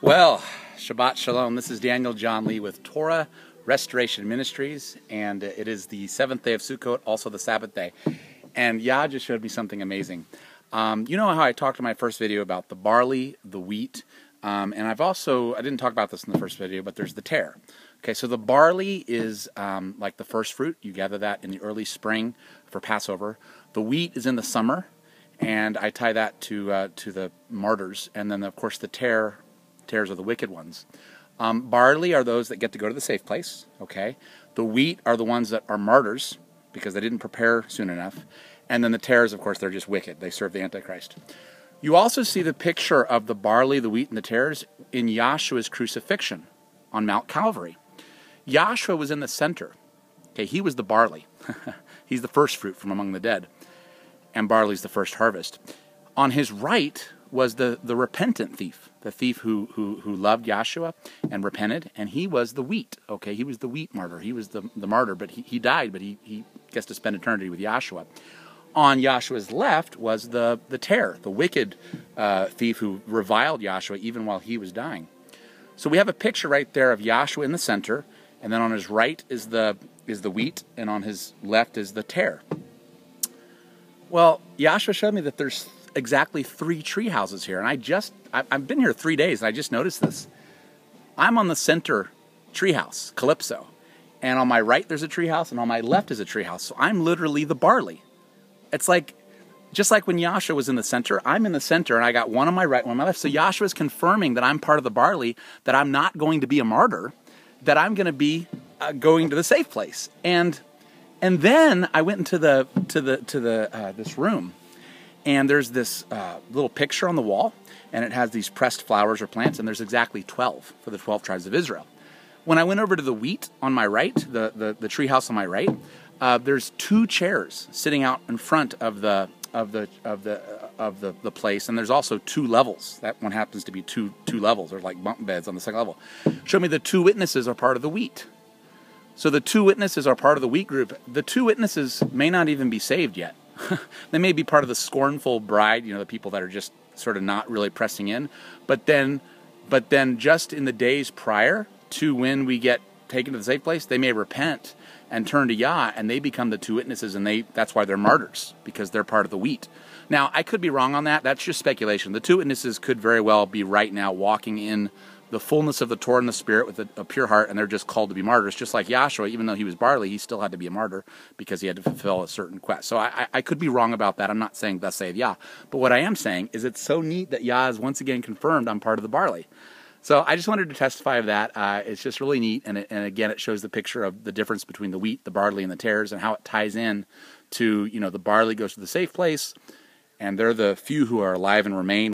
Well, Shabbat Shalom. This is Daniel John Lee with Torah Restoration Ministries, and it is the 7th day of Sukkot, also the Sabbath day. And Yah just showed me something amazing. You know how I talked in my first video about the barley, the wheat, and I didn't talk about this in the first video, but there's the Tare. Okay, so the barley is like the first fruit. You gather that in the early spring for Passover. The wheat is in the summer, and I tie that to the martyrs, and then of course the tares are the wicked ones. Barley are those that get to go to the safe place. Okay, the wheat are the ones that are martyrs because they didn't prepare soon enough, and then the tares, of course, they're just wicked. They serve the Antichrist. You also see the picture of the barley, the wheat, and the tares in Yahshua's crucifixion on Mount Calvary. Yahshua was in the center. Okay, he was the barley. He's the first fruit from among the dead, and barley's the first harvest. On his right was the repentant thief, the thief who loved Yahshua and repented, and he was the wheat. Okay, he was the wheat martyr. He was the martyr, but he died, but he gets to spend eternity with Yahshua. On Yahshua's left was the Tare, the wicked thief who reviled Yahshua even while he was dying. So we have a picture right there of Yahshua in the center, and then on his right is the wheat, and on his left is the Tare. Well, Yahshua showed me that there's exactly 3 tree houses here, and I've been here 3 days, and I just noticed this. I'm on the center tree house, Calypso, and on my right there's a tree house, and on my left is a tree house. So I'm literally the barley. It's like, just like when Yahshua was in the center, I'm in the center, and I got one on my right, one on my left. So Yahshua is confirming that I'm part of the barley, that I'm not going to be a martyr, that I'm going to be going to the safe place. And then I went into this room, and there's this little picture on the wall, and it has these pressed flowers or plants, and there's exactly 12 for the 12 tribes of Israel. When I went over to the wheat on my right, the tree house on my right, there's 2 chairs sitting out in front of the place, and there's also 2 levels. That one happens to be two levels, or like bunk beds on the second level. Show me the 2 witnesses are part of the wheat. So the 2 witnesses are part of the wheat group. The 2 witnesses may not even be saved yet. They may be part of the scornful bride, the people that are just sort of not really pressing in. But then just in the days prior to when we get taken to the safe place, they may repent and turn to Yah, and they become the 2 witnesses, and that's why they're martyrs, because they're part of the wheat. Now, I could be wrong on that. That's just speculation. The 2 witnesses could very well be right now walking in the fullness of the Torah and the Spirit with a pure heart, and they're just called to be martyrs. Just like Yahshua, even though he was barley, he still had to be a martyr because he had to fulfill a certain quest. So I could be wrong about that. I'm not saying thus saith Yah. But what I am saying is it's so neat that Yah is once again confirmed I'm part of the barley. So I just wanted to testify of that. It's just really neat, and again, it shows the picture of the difference between the wheat, the barley, and the tares, and how it ties in to, the barley goes to the safe place, and they're the few who are alive and remain.